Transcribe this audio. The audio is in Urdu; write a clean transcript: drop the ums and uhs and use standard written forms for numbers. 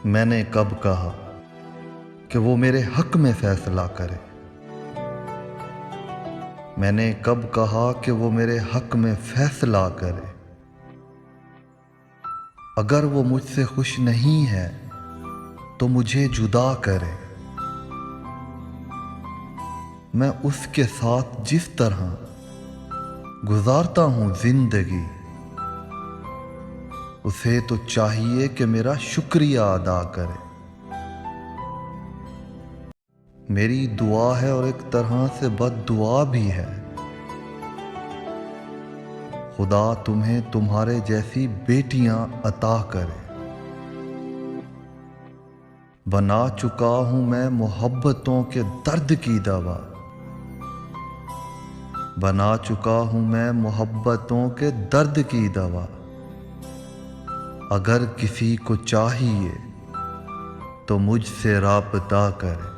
میں نے کب کہا کہ وہ میرے حق میں فیصلہ کرے؟ میں نے کب کہا کہ وہ میرے حق میں فیصلہ کرے؟ اگر وہ مجھ سے خوش نہیں ہے تو مجھے جدا کرے۔ میں اس کے ساتھ جس طرح گزارتا ہوں زندگی، اسے تو چاہیے کہ میرا شکریہ ادا کرے۔ میری دعا ہے اور ایک طرح سے بد دعا بھی ہے، خدا تمہیں تمہارے جیسی بیٹیاں عطا کرے۔ بنا چکا ہوں میں محبتوں کے درد کی دوا، بنا چکا ہوں میں محبتوں کے درد کی دوا۔ اگر کسی کو چاہیے تو مجھ سے رابطہ کرے۔